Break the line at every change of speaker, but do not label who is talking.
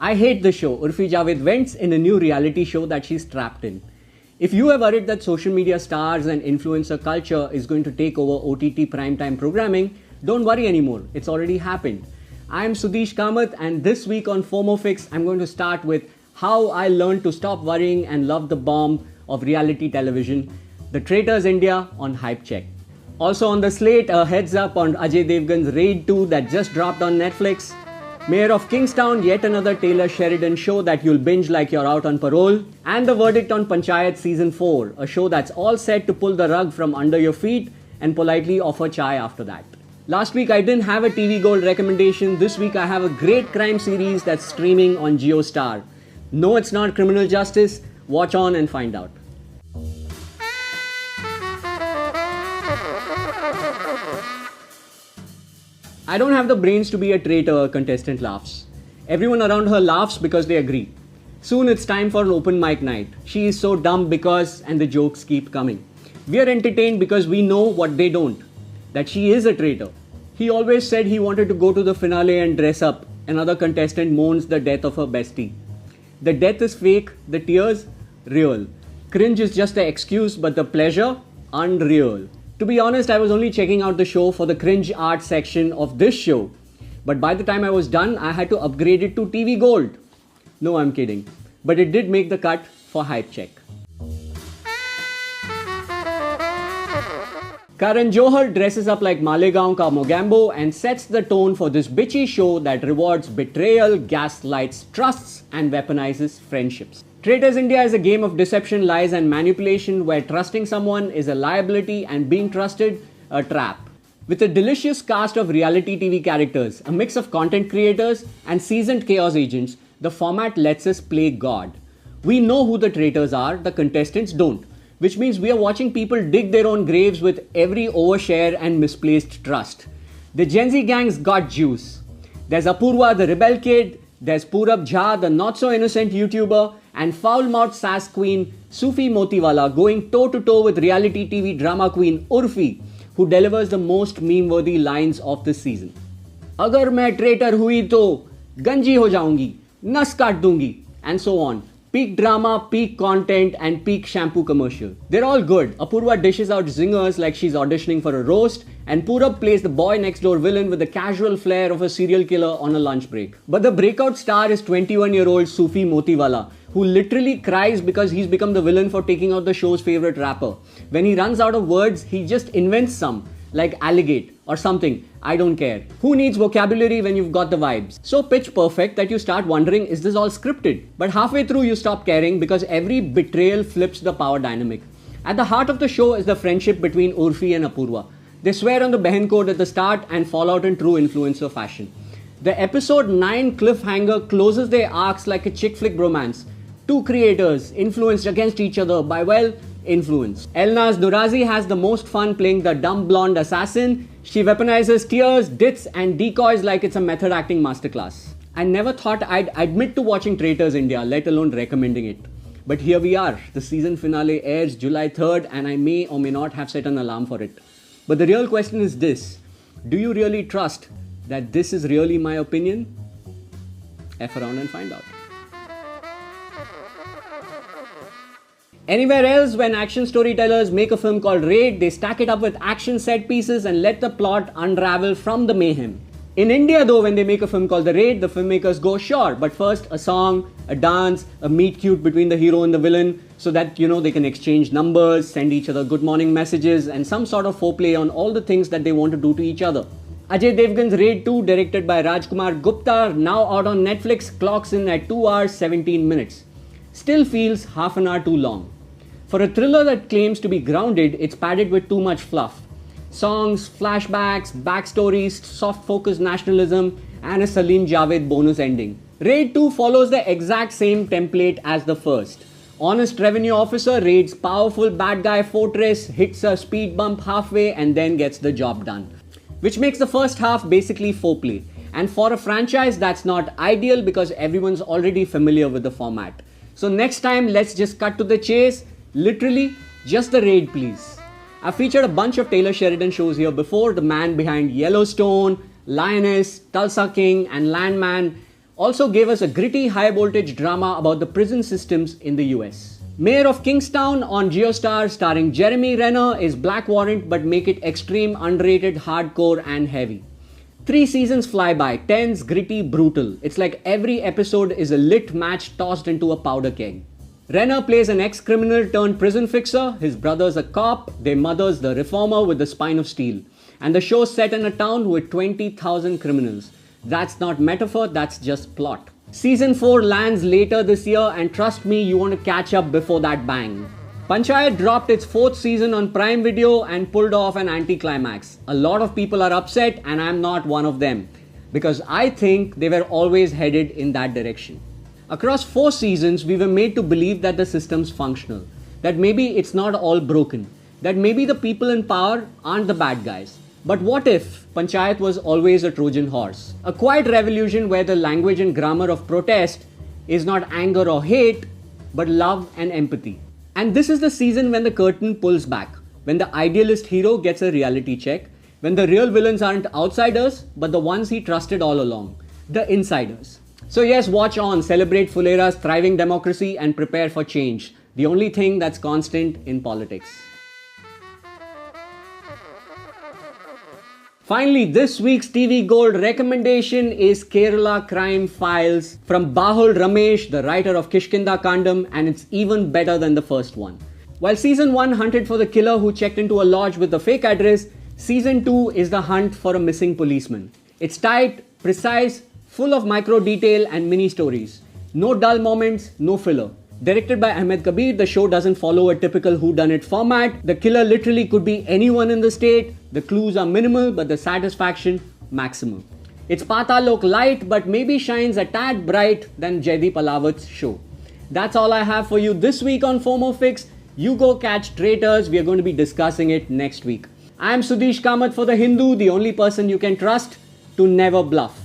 I hate the show. Uorfi Javed vents in a new reality show that she's trapped in. If you are worried that social media stars and influencer culture is going to take over OTT primetime programming, don't worry anymore. It's already happened. I am Sudhish Kamath, and this week on FOMO Fix, I'm going to start with how I learned to stop worrying and love the bomb of reality television, the Traitors India on Hype Check. Also on the slate, a heads up on Ajay Devgn's Raid 2 that just dropped on Netflix. Mayor of Kingstown, yet another Taylor Sheridan show that you'll binge like you're out on parole. And the verdict on Panchayat Season 4, a show that's all set to pull the rug from under your feet and politely offer chai after that. Last week I didn't have a TV Gold recommendation. This week I have a great crime series that's streaming on JioStar. No, it's not criminal justice. Watch on and find out. I don't have the brains to be a traitor, a contestant laughs. Everyone around her laughs because they agree. Soon it's time for an open mic night. She is so dumb because, and the jokes keep coming. We are entertained because we know what they don't. That she is a traitor. He always said he wanted to go to the finale and dress up. Another contestant mourns the death of her bestie. The death is fake, the tears, real. Cringe is just the excuse, but the pleasure, unreal. To be honest, I was only checking out the show for the cringe art section of this show. But by the time I was done, I had to upgrade it to TV Gold. No, I'm kidding. But it did make the cut for Hype Check. Karan Johar dresses up like Malegaon Ka Mogambo and sets the tone for this bitchy show that rewards betrayal, gaslights trusts, and weaponizes friendships. Traitors India is a game of deception, lies, and manipulation where trusting someone is a liability and being trusted a trap. With a delicious cast of reality TV characters, a mix of content creators, and seasoned chaos agents, the format lets us play God. We know who the traitors are, the contestants don't. Which means we are watching people dig their own graves with every overshare and misplaced trust. The Gen Z gang's got juice. There's Apurva, the rebel kid, there's Purab Jha, the not-so-innocent YouTuber, and foul-mouthed sass queen Sufi Motiwala going toe-to-toe with reality TV drama queen Uorfi, who delivers the most meme-worthy lines of this season. Agar main traitor hui to ganji ho jaungi, nas kaat dungi, and so on. Peak drama, peak content, and peak shampoo commercial. They're all good. Apurva dishes out zingers like she's auditioning for a roast, and Purab plays the boy next door villain with the casual flair of a serial killer on a lunch break. But the breakout star is 21-year-old Sufi Motiwala, who literally cries because he's become the villain for taking out the show's favorite rapper. When he runs out of words, he just invents some, like alligate or something. I don't care. Who needs vocabulary when you've got the vibes? So pitch perfect that you start wondering, is this all scripted? But halfway through you stop caring because every betrayal flips the power dynamic. At the heart of the show is the friendship between Uorfi and Apurva. They swear on the Behan code at the start and fall out in true influencer fashion. The episode 9 cliffhanger closes their arcs like a chick flick bromance. Two creators influenced against each other by, well, influence. Elnaz Durazi has the most fun playing the dumb blonde assassin. She weaponizes tears, dits, and decoys like it's a method acting masterclass. I never thought I'd admit to watching Traitors India, let alone recommending it. But here we are. The season finale airs July 3rd, and I may or may not have set an alarm for it. But the real question is this: do you really trust that this is really my opinion? F around and find out. Anywhere else, when action storytellers make a film called Raid, they stack it up with action set pieces and let the plot unravel from the mayhem. In India though, when they make a film called The Raid, the filmmakers go, sure, but first a song, a dance, a meet cute between the hero and the villain, so that, they can exchange numbers, send each other good morning messages, and some sort of foreplay on all the things that they want to do to each other. Ajay Devgn's Raid 2, directed by Rajkumar Gupta, now out on Netflix, clocks in at 2 hours 17 minutes. Still feels half an hour too long. For a thriller that claims to be grounded, it's padded with too much fluff. Songs, flashbacks, backstories, soft-focused nationalism, and a Salim Javed bonus ending. Raid 2 follows the exact same template as the first. Honest revenue officer raids powerful bad guy fortress, hits a speed bump halfway, and then gets the job done. Which makes the first half basically foreplay. And for a franchise, that's not ideal because everyone's already familiar with the format. So next time, let's just cut to the chase. Literally, just the Raid, please. I've featured a bunch of Taylor Sheridan shows here before. The man behind Yellowstone, Lioness, Tulsa King, and Landman. also gave us a gritty high-voltage drama about the prison systems in the US. Mayor of Kingstown on Geostar starring Jeremy Renner is Black Warrant but make it extreme, underrated, hardcore and heavy. 3 seasons fly by, tense, gritty, brutal. It's like every episode is a lit match tossed into a powder keg. Renner plays an ex-criminal turned prison fixer, his brother's a cop, their mother's the reformer with the spine of steel. And the show's set in a town with 20,000 criminals. That's not metaphor, that's just plot. Season 4 lands later this year and trust me, you want to catch up before that bang. Panchayat dropped its 4th season on Prime Video and pulled off an anticlimax. A lot of people are upset and I'm not one of them because I think they were always headed in that direction. Across 4 seasons, we were made to believe that the system's functional, that maybe it's not all broken, that maybe the people in power aren't the bad guys. But what if Panchayat was always a Trojan horse? A quiet revolution where the language and grammar of protest is not anger or hate, but love and empathy. And this is the season when the curtain pulls back, when the idealist hero gets a reality check, when the real villains aren't outsiders, but the ones he trusted all along, the insiders. So yes, watch on, celebrate Fulera's thriving democracy and prepare for change, the only thing that's constant in politics. Finally, this week's TV Gold recommendation is Kerala Crime Files from Bahul Ramesh, the writer of Kishkinda Kandam, and it's even better than the first one. While Season 1 hunted for the killer who checked into a lodge with a fake address, Season 2 is the hunt for a missing policeman. It's tight, precise, full of micro detail and mini stories. No dull moments, no filler. Directed by Ahmed Kabir, the show doesn't follow a typical whodunit format. The killer literally could be anyone in the state. The clues are minimal, but the satisfaction maximal. It's Patalok light, but maybe shines a tad bright than Jaideep Alawat's show. That's all I have for you this week on FOMO Fix. You go catch Traitors. We are going to be discussing it next week. I am Sudhish Kamath for The Hindu, the only person you can trust to never bluff.